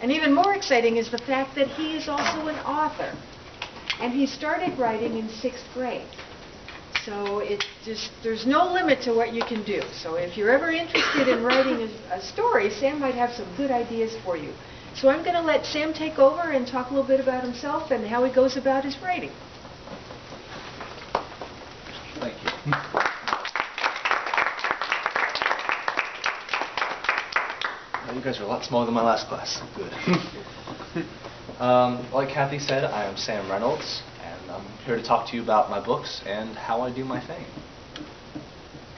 And even more exciting is the fact that he is also an author. And he started writing in 6th grade. So there's no limit to what you can do. So if you're ever interested in writing a story, Sam might have some good ideas for you. So I'm going to let Sam take over and talk a little bit about himself and how he goes about his writing. Thank you. You guys are a lot smaller than my last class. Good. Like Kathy said, I am Sam Reynolds, and I'm here to talk to you about my books and how I do my thing.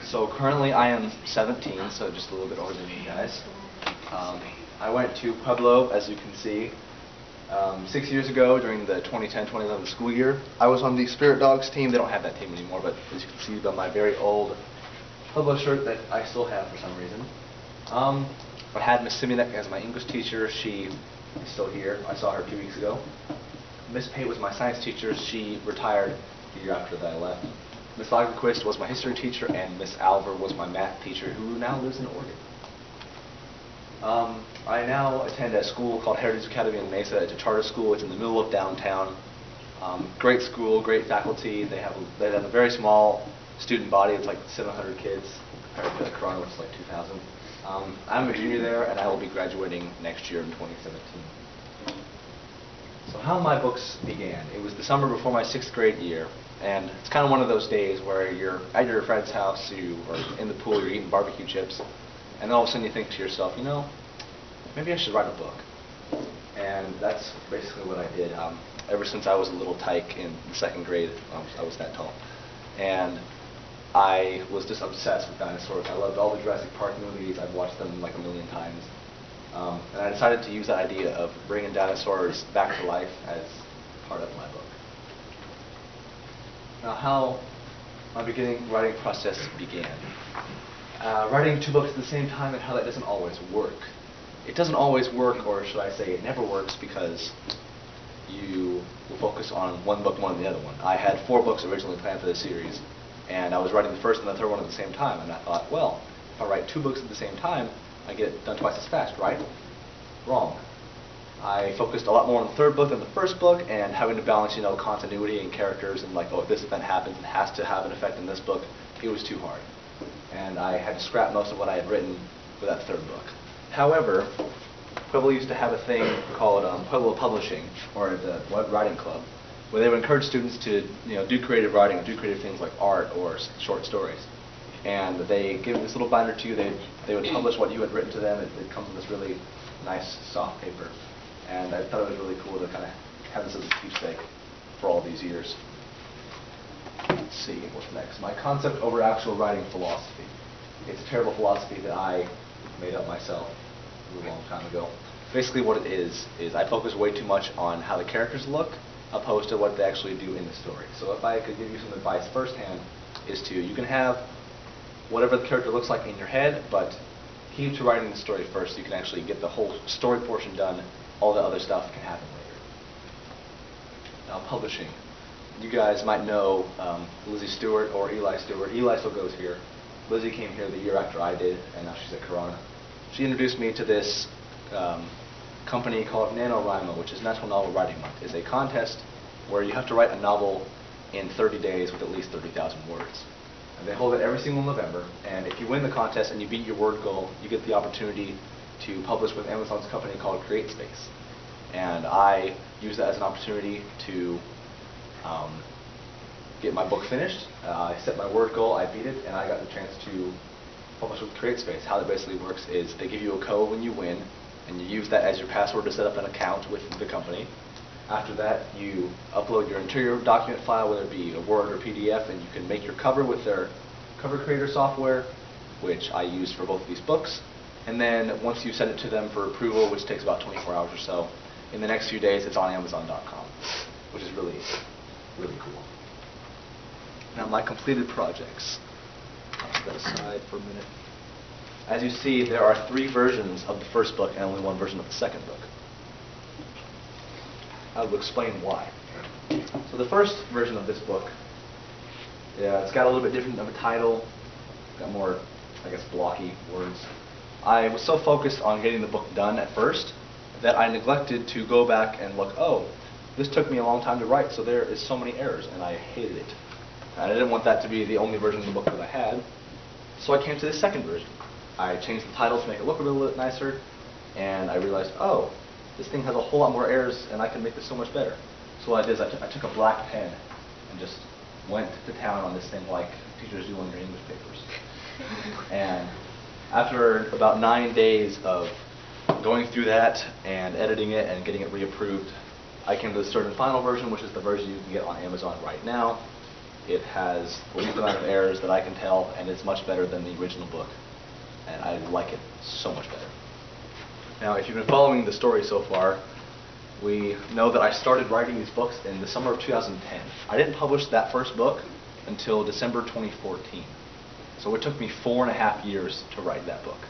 So currently I am 17, so just a little bit older than you guys. I went to Pueblo, as you can see, 6 years ago during the 2010-2011 school year. I was on the Spirit Dogs team. They don't have that team anymore, but as you can see by my very old Pueblo shirt that I still have for some reason. I had Miss Siminek as my English teacher. She is still here. I saw her 2 weeks ago. Miss Pate was my science teacher. She retired the year after that I left. Miss Lagerquist was my history teacher, and Miss Alver was my math teacher, who now lives in Oregon. I now attend a school called Heritage Academy in Mesa. It's a charter school. It's in the middle of downtown. Great school, great faculty. They have a very small student body. It's like 700 kids compared to Corona, which is like 2,000. I'm a junior there, and I will be graduating next year in 2017. So how my books began. It was the summer before my 6th grade year, and it's kind of one of those days where you're at your friend's house, you are in the pool, you're eating barbecue chips, and then all of a sudden you think to yourself, you know, maybe I should write a book. And that's basically what I did. Ever since I was a little tyke in the 2nd grade, I was that tall. And I was just obsessed with dinosaurs. I loved all the Jurassic Park movies. I've watched them like a million times. And I decided to use that idea of bringing dinosaurs back to life as part of my book. Now, how my writing process began. Writing 2 books at the same time and how that doesn't always work. It doesn't always work, or should I say it never works, because you will focus on one book more than the other one. I had 4 books originally planned for this series, and I was writing the first and the third one at the same time, and I thought, well, if I write 2 books at the same time, I get it done twice as fast, right? Wrong. I focused a lot more on the 3rd book than the 1st book, and having to balance, you know, continuity and characters, and like, oh, if this event happens, it has to have an effect in this book. It was too hard. And I had to scrap most of what I had written for that 3rd book. However, Pueblo used to have a thing called Pueblo Publishing, or the Writing Club, where they would encourage students to, you know, do creative writing, or do creative things like art or short stories. And they give this little binder to you. They would publish what you had written to them. It comes in this really nice, soft paper. And I thought it was really cool to kind of have this as a keepsake for all these years. Let's see, what's next? My concept over actual writing philosophy. It's a terrible philosophy that I made up myself a long time ago. Basically what it is I focus way too much on how the characters look opposed to what they actually do in the story. So if I could give you some advice firsthand, you can have whatever the character looks like in your head, but keep to writing the story first so you can actually get the whole story portion done. All the other stuff can happen later. Now, publishing. You guys might know Lizzie Stewart or Eli Stewart. Eli still goes here. Lizzie came here the year after I did, and now she's at Corona. She introduced me to this company called NaNoWriMo, which is National Novel Writing Month. It's a contest where you have to write a novel in 30 days with at least 30,000 words. And they hold it every single November, and if you win the contest and you beat your word goal, you get the opportunity to publish with Amazon's company called CreateSpace. And I use that as an opportunity to get my book finished. I set my word goal, I beat it, and I got the chance to publish with CreateSpace. How that basically works is they give you a code when you win, and you use that as your password to set up an account with the company. After that, you upload your interior document file, whether it be a Word or PDF, and you can make your cover with their cover creator software, which I use for both of these books. And then once you send it to them for approval, which takes about 24 hours or so, in the next few days it's on Amazon.com, which is really, really cool. Now, my completed projects. I'll put that aside for a minute. As you see, there are 3 versions of the 1st book and only 1 version of the 2nd book. I will explain why. So the 1st version of this book, it's got a little bit different of a title, got more, I guess, blocky words. I was so focused on getting the book done at first that I neglected to go back and look, oh, this took me a long time to write, so there is so many errors, and I hated it. And I didn't want that to be the only version of the book that I had, so I came to the second version. I changed the title to make it look a little bit nicer, and I realized, oh, this thing has a whole lot more errors, and I can make this so much better. So what I did is I took a black pen and just went to town on this thing like teachers do on your English papers. And after about 9 days of going through that and editing it and getting it reapproved, I came to the third and final version, which is the version you can get on Amazon right now. It has the least amount of errors that I can tell, and it's much better than the original book. And I like it so much better. Now, if you've been following the story so far, we know that I started writing these books in the summer of 2010. I didn't publish that first book until December 2014. So it took me 4.5 years to write that book.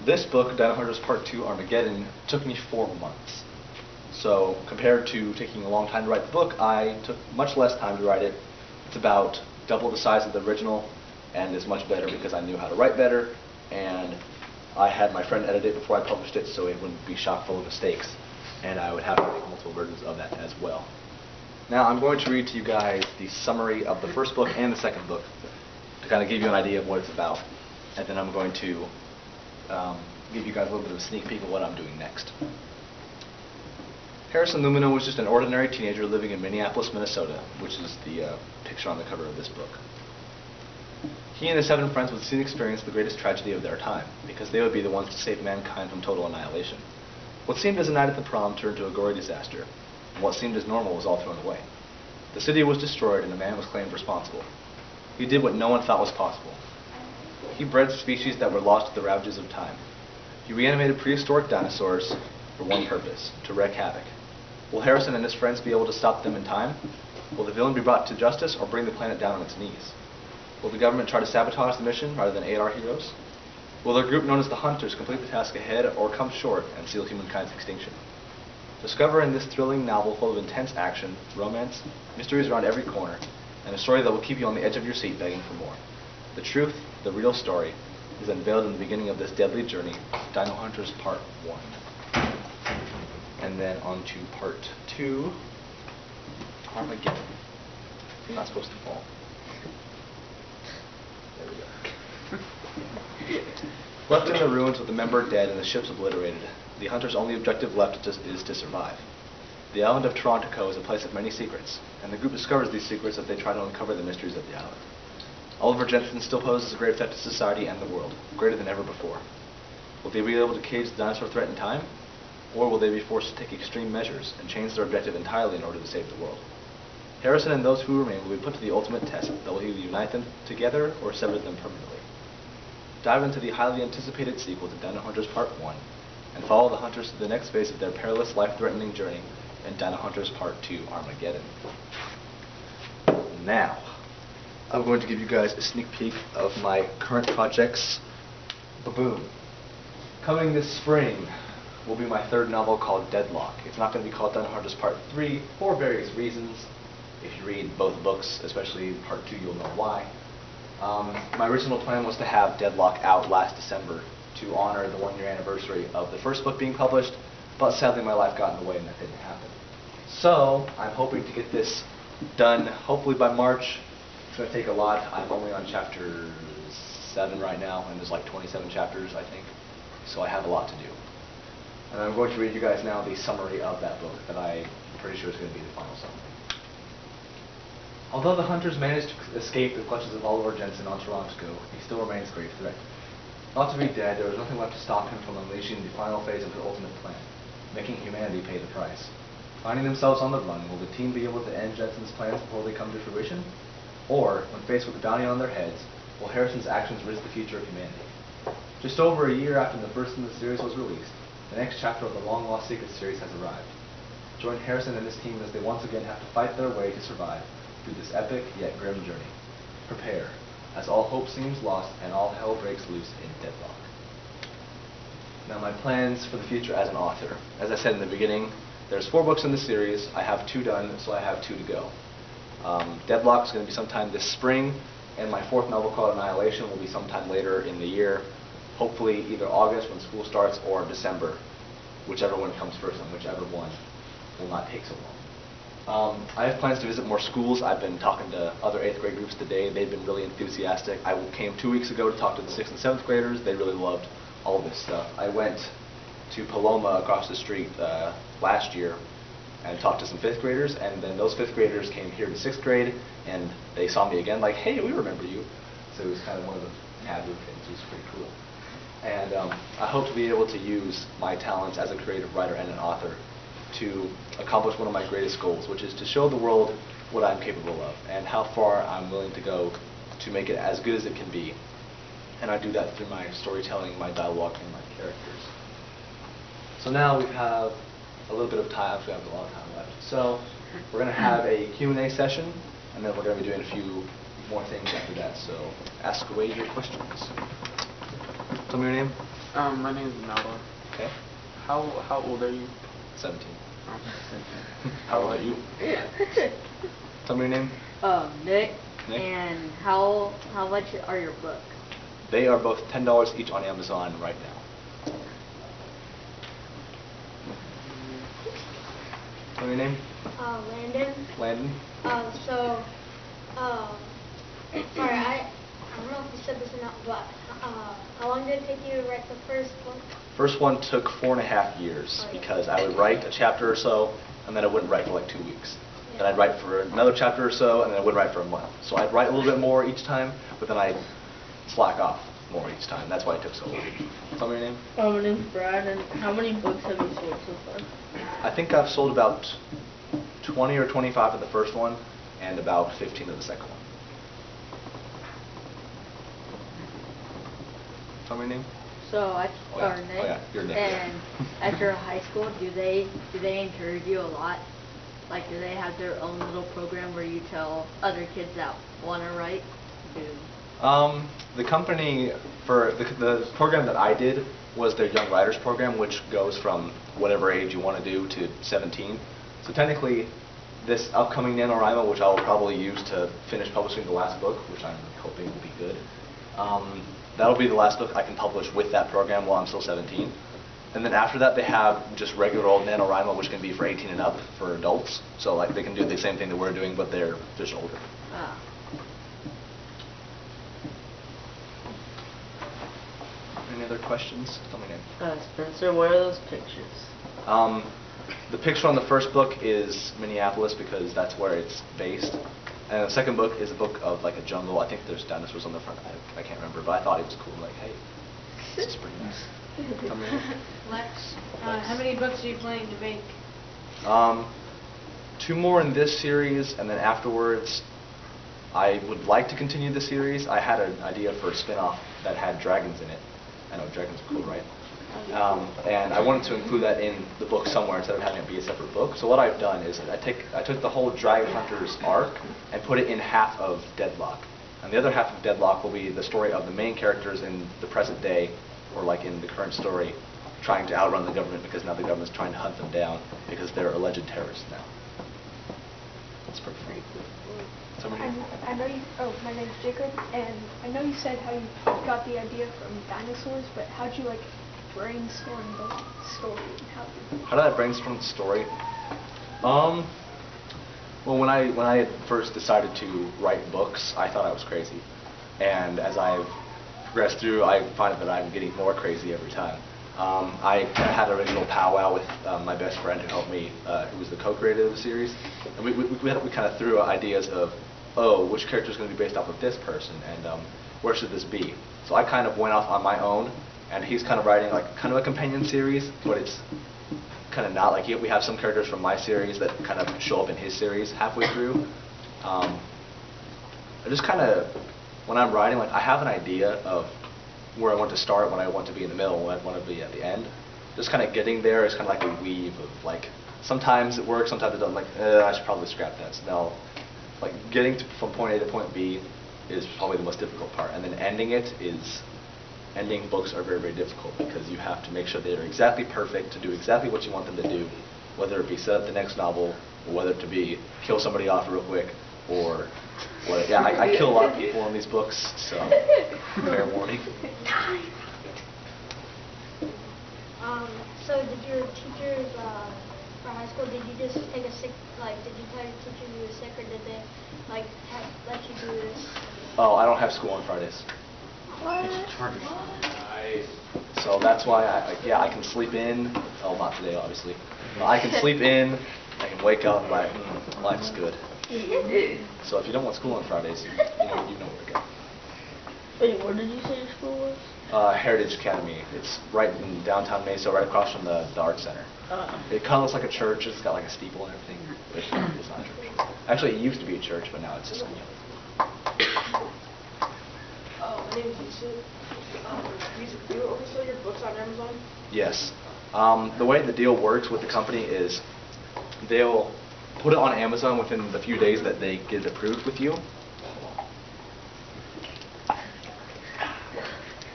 This book, Dino Hunters Part 2 Armageddon, took me 4 months. So compared to taking a long time to write the book, I took much less time to write it. It's about double the size of the original, and is much better because I knew how to write better, and I had my friend edit it before I published it so it wouldn't be chock full of mistakes, and I would have to make multiple versions of that as well. Now I'm going to read to you guys the summary of the first book and the second book to kind of give you an idea of what it's about, and then I'm going to give you guys a little bit of a sneak peek of what I'm doing next. Harrison Lumino was just an ordinary teenager living in Minneapolis, Minnesota, which is the picture on the cover of this book. He and his 7 friends would soon experience the greatest tragedy of their time, because they would be the ones to save mankind from total annihilation. What seemed as a night at the prom turned to a gory disaster, and what seemed as normal was all thrown away. The city was destroyed, and a man was claimed responsible. He did what no one thought was possible. He bred species that were lost to the ravages of time. He reanimated prehistoric dinosaurs for one purpose: to wreak havoc. Will Harrison and his friends be able to stop them in time? Will the villain be brought to justice or bring the planet down on its knees? Will the government try to sabotage the mission rather than aid our heroes? Will their group known as the Hunters complete the task ahead or come short and seal humankind's extinction? Discover in this thrilling novel full of intense action, romance, mysteries around every corner, and a story that will keep you on the edge of your seat begging for more. The truth, the real story, is unveiled in the beginning of this deadly journey, Dino Hunters Part 1. And then on to Part 2, Armageddon. You're not supposed to fall. There we go. Left in the ruins with the member dead and the ships obliterated, the Hunters' only objective left is to survive. The island of Torontico is a place of many secrets, and the group discovers these secrets as they try to uncover the mysteries of the island. Oliver Jensen still poses a great threat to society and the world, greater than ever before. Will they be able to cage the dinosaur threat in time? Or will they be forced to take extreme measures and change their objective entirely in order to save the world? Harrison and those who remain will be put to the ultimate test that will either unite them together or sever them permanently. Dive into the highly anticipated sequel to Dino Hunters Part 1 and follow the Hunters to the next phase of their perilous, life-threatening journey in Dino Hunters Part 2 Armageddon. Now, I'm going to give you guys a sneak peek of my current projects. Ba-boom. Coming this spring will be my third novel called Deadlock. It's not going to be called Dino Hunters Part 3 for various reasons. If you read both books, especially Part 2, you'll know why. My original plan was to have Deadlock out last December to honor the 1-year anniversary of the first book being published, but sadly my life got in the way and that didn't happen. So I'm hoping to get this done hopefully by March. It's going to take a lot. I'm only on chapter 7 right now, and there's like 27 chapters, I think. So I have a lot to do. And I'm going to read you guys now the summary of that book that I'm pretty sure is going to be the final summary. Although the Hunters managed to escape the clutches of Oliver Jensen on Torontico, he still remains a great threat. Not to be dead, there was nothing left to stop him from unleashing the final phase of his ultimate plan, making humanity pay the price. Finding themselves on the run, will the team be able to end Jensen's plans before they come to fruition? Or, when faced with the bounty on their heads, will Harrison's actions risk the future of humanity? Just over a year after the first in the series was released, the next chapter of the long-lost Secret series has arrived. Join Harrison and his team as they once again have to fight their way to survive through this epic yet grim journey. Prepare, as all hope seems lost and all hell breaks loose in Deadlock. Now my plans for the future as an author. As I said in the beginning, there's 4 books in the series. I have 2 done, so I have 2 to go. Deadlock is going to be sometime this spring, and my 4th novel called Annihilation will be sometime later in the year, hopefully either August when school starts or December whichever one comes first and whichever one will not take so long. I have plans to visit more schools. I've been talking to other 8th grade groups today. They've been really enthusiastic. I came 2 weeks ago to talk to the 6th and 7th graders. They really loved all of this stuff. I went to Paloma across the street last year and talked to some 5th graders, and then those 5th graders came here to 6th grade, and they saw me again like, hey, we remember you. So it was kind of one of the taboo things. It was pretty cool. And I hope to be able to use my talents as a creative writer and an author to accomplish one of my greatest goals, which is to show the world what I'm capable of and how far I'm willing to go to make it as good as it can be. And I do that through my storytelling, my dialogue, and my characters. So now we have a little bit of time. We have a lot of time left. So we're going to have a Q&A session, and then we're going to be doing a few more things after that. So ask away your questions. Tell me your name. My name is Nala. Okay. How old are you? 17. Oh, How old are you? Tell me your name. Nick. Nick. And how much are your books? They are both $10 each on Amazon right now. Tell me your name. Landon. Landon. Sorry, I don't know if you said this or not, but how long did it take you to write the first book? First one took 4.5 years because I would write a chapter or so, and then I wouldn't write for like 2 weeks. Then I'd write for another chapter or so, and then I wouldn't write for a month. So I'd write a little bit more each time, but then I'd slack off more each time. That's why it took so long. Tell me your name. My name's Brad, and how many books have you sold so far? I think I've sold about 20 or 25 of the first one, and about 15 of the second one. Tell me your name. So Nick. Oh yeah, you're Nick. And after high school, do they encourage you a lot? Like, do they have their own little program where you tell other kids that want to write? The company for the program that I did was their Young Writers program, which goes from whatever age you want to do to 17. So technically, this upcoming NaNoWriMo, which I will probably use to finish publishing the last book, which I'm hoping will be good, that'll be the last book I can publish with that program while I'm still 17. And then after that, they have just regular old NaNoWriMo, which can be for 18 and up for adults. So like they can do the same thing that we're doing, but they're just older. Ah. Any other questions? Tell me your name. Spencer, what are those pictures? The picture on the first book is Minneapolis because that's where it's based. And the second book is a book of like a jungle. I think there's dinosaurs on the front. I can't remember, but I thought it was cool. Like, hey, this is pretty nice. Tell me your name. Lex, how many books are you planning to make? 2 more in this series, and then afterwards, I would like to continue the series. I had an idea for a spin-off that had dragons in it. I know dragons are cool, right? And I wanted to include that in the book somewhere instead of having it be a separate book. So what I've done is I took the whole Dragon Hunters arc and put it in half of Deadlock. And the other half of Deadlock will be the story of the main characters in the present day, or like in the current story, trying to outrun the government because now the government's trying to hunt them down because they're alleged terrorists now. That's pretty cool. I know you. Oh, my name's Jacob, and I know you said how you got the idea from dinosaurs, but how'd you like brainstorm the story? And how did I brainstorm the story? Well, when I had first decided to write books, I thought I was crazy, and as I've progressed through, I find that I'm getting more crazy every time. I had an original powwow with my best friend who helped me, who was the co-creator of the series, and we kind of threw ideas of, oh, which character is going to be based off of this person, and where should this be? So I kind of went off on my own, and he's kind of writing like kind of a companion series, but it's kind of not. Like we have some characters from my series that kind of show up in his series halfway through. I just kind of, when I'm writing, like I have an idea of where I want to start, when I want to be in the middle, when I want to be at the end. Just kind of getting there is kind of like a weave of like, sometimes it works, sometimes it doesn't. Like, I should probably scrap that. So now, like getting from point A to point B is probably the most difficult part, and then ending books are very, very difficult because you have to make sure they're exactly perfect to do exactly what you want them to do, whether it be set up the next novel, or whether it to be kill somebody off real quick, or what. Yeah, I kill a lot of people in these books, so fair warning. So did your teachers for high school, did you just take a sick, did you tell your teachers you were sick, or did they, let you do this? Oh, I don't have school on Fridays. Nice. So that's why I can sleep in. Oh, not today, obviously. I can sleep in. I can wake up and like, life's good. So if you don't want school on Fridays, you know where to go. Wait, where did you say your school was? Heritage Academy. It's right in downtown Mesa, right across from the Arts Center. It kind of looks like a church. It's got like a steeple and everything. But it's not a church. Actually, it used to be a church, but now it's a school. My name is Yusuf. Do you oversell your books on Amazon? Yes. The way the deal works with the company is they'll put it on Amazon within the few days that they get it approved with you.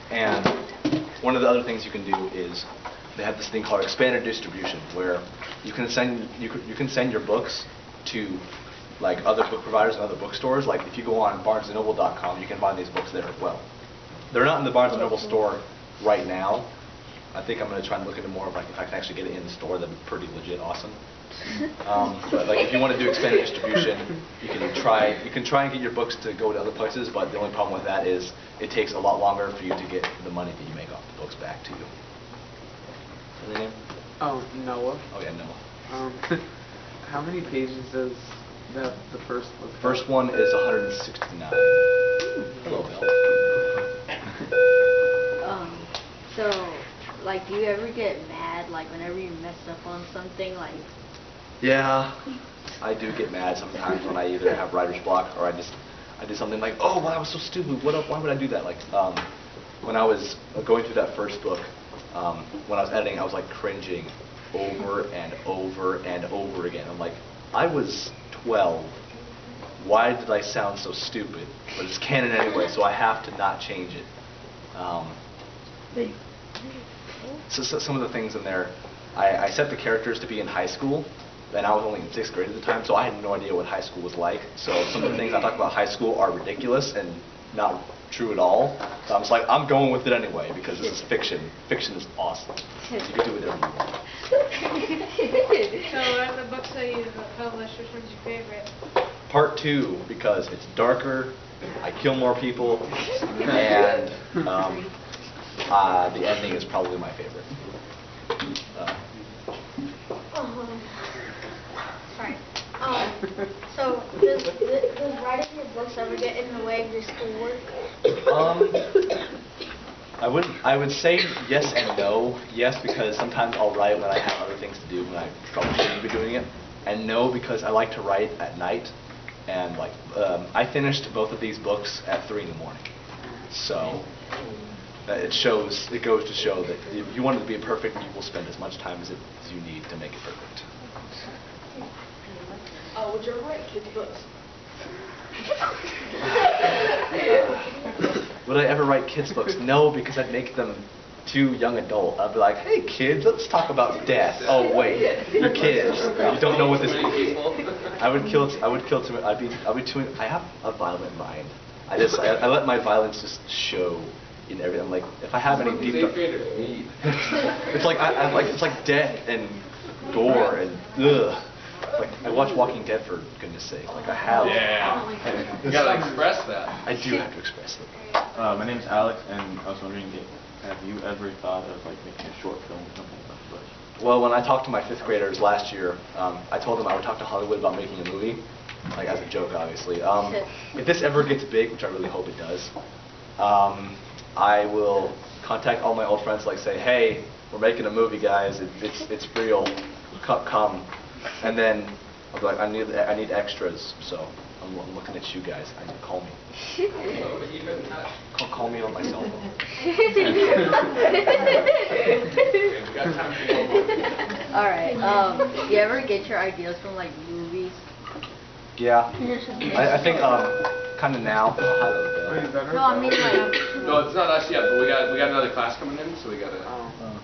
And one of the other things you can do is they have this thing called expanded distribution, where you can send your books to like other book providers and other bookstores. Like if you go on BarnesandNoble.com, you can find these books there as well. They're not in the Barnes and Noble store right now. I think I'm going to try and look into more of like if I can actually get it in the store. That'd be pretty legit awesome. But like if you want to do expanded distribution, you can try and get your books to go to other places. But the only problem with that is it takes a lot longer for you to get the money that you make off the books back to you. What's your name? Oh, Noah. Oh yeah, Noah. How many pages does the first book have? First one is 169. Hello, Bill. So, like, do you ever get mad, like, whenever you mess up on something, like? Yeah, I do get mad sometimes when I either have writer's block or I did something like, oh, well, I was so stupid. Why would I do that? Like, when I was going through that first book, when I was editing, I was like cringing over and over and over again. I'm like, I was 12. Why did I sound so stupid? But it's canon anyway, so I have to not change it. So some of the things in there, I set the characters to be in high school, and I was only in 6th grade at the time, so I had no idea what high school was like. So some of the things I talk about high school are ridiculous and not true at all. So I'm just like, I'm going with it anyway because this is fiction. Fiction is awesome. You can do whatever you want. So out of the books that you've published, which one's your favorite? Part 2, because it's darker, I kill more people, and the ending is probably my favorite. Sorry. So does writing your books ever get in the way of your schoolwork? I would say yes and no. Yes, because sometimes I'll write when I have other things to do when I probably shouldn't be doing it. And no, because I like to write at night. And like, I finished both of these books at 3 in the morning. So it goes to show that if you want it to be perfect, you will spend as much time as you need to make it perfect. Would you ever write kids' books? Would I ever write kids' books? No, because I'd make them too young adult. I'd be like, hey kids, let's talk about death. Oh wait, you're kids. You don't know what this is. I would kill too. I'd be too. I have a violent mind. I let my violence just show in everything. I'm like, if I have any deep, it's like death and gore and ugh. Like I watch Walking Dead for goodness sake. Like I have. Yeah. You gotta express that. I do have to express it. My name's Alex, and I was wondering, have you ever thought of like making a short film or something about the bush? Well, when I talked to my 5th graders last year, I told them I would talk to Hollywood about making a movie, like as a joke, obviously. If this ever gets big, which I really hope it does, I will contact all my old friends, like say, hey, we're making a movie, guys. It's real. Come. And then I'll be like, I need extras, so I'm looking at you guys. Call me. Call me on my cell phone. All right. You ever get your ideas from like movies? Yeah. I think kind of now. No, I mean like. No, it's not us yet, but we got another class coming in, so we gotta.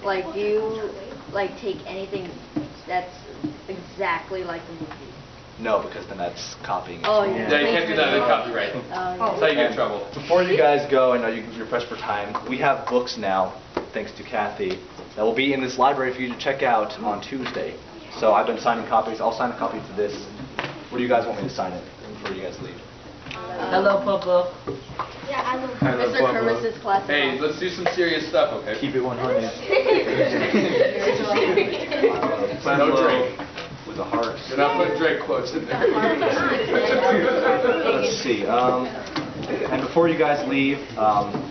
Like, do you like take anything that's exactly like the movie? No, because then that's copying it. Oh, Yeah, you can't do that in copyright. That's how you get in trouble. Before you guys go, I know you're pressed for time. We have books now, thanks to Kathy, that will be in this library for you to check out on Tuesday. So I've been signing copies. I'll sign a copy to this. What do you guys want me to sign it before you guys leave? Hello, Pueblo. Yeah, I love Mr. Kermis's class. Hey, let's do some serious stuff, okay? Keep it 100. No Drake. With a heart. You're not putting Drake quotes in there. Let's see. And before you guys leave,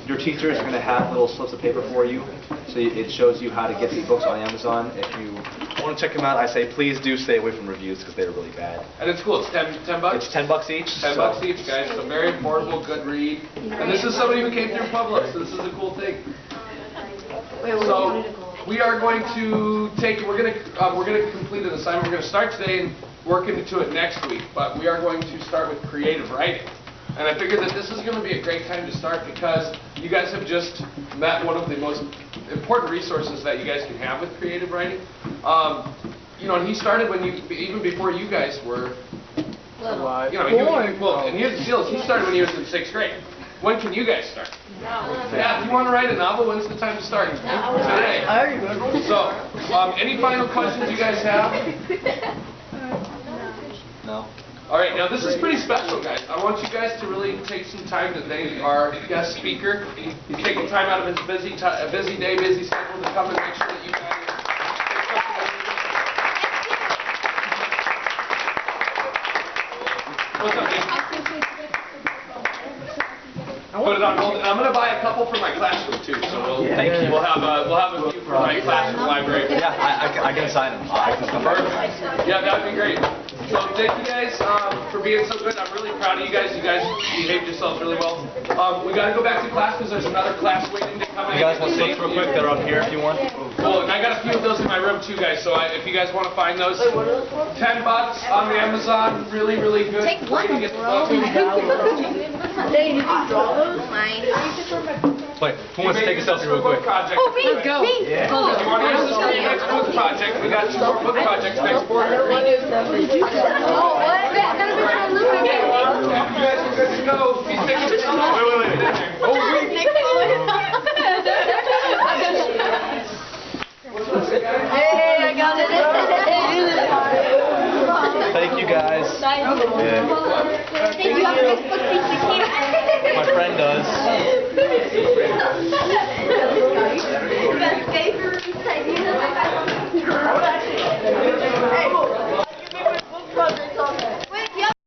your teachers are going to have little slips of paper for you. So it shows you how to get these books on Amazon. If you want to check them out, I say please do stay away from reviews because they're really bad. And it's cool. It's 10 bucks? It's $10 each. $10 each, guys. So very affordable, good read. And this is somebody who came through Pueblo, so this is a cool thing. So we are going to we're going to complete an assignment. We're going to start today and work into it next week. But we are going to start with creative writing. And I figured that this is going to be a great time to start because you guys have just met one of the most important resources that you guys can have with creative writing. You know, and he started when even before you guys were Alive. you know, and here's the deal, he started when he was in 6th grade. When can you guys start? Yeah, if you want to write a novel, when's the time to start? Today. So, any final questions you guys have? No. All right, now this is pretty special, guys. I want you guys to really take some time to thank our guest speaker. He's taking time out of his busy day, busy schedule to come and make sure that you guys What's up, Jason? Put it on hold. And I'm going to buy a couple for my classroom too. So we'll have a few for my classroom library. Yeah, I can sign them. I can come back. Yeah, that'd be great. So thank you guys for being so good. I'm really proud of you guys. You guys behaved yourselves really well. We got to go back to class because there's another class waiting to come in. You guys want slips real quick? They're up here if you want. Cool. And I got a few of those in my room too, guys. So if you guys want to find those, $10 on Amazon. Really, really good. Take one, Way to get the bro. book. Did you draw those? Mine. Wait, who wants to take a selfie real quick? Project. Oh, me, go. Yeah. If you want to use this for your next book project, we got 2 more book projects next quarter. Oh, what? That's gonna be so You guys are good to go. He's taking a selfie. Wait. Oh, wait.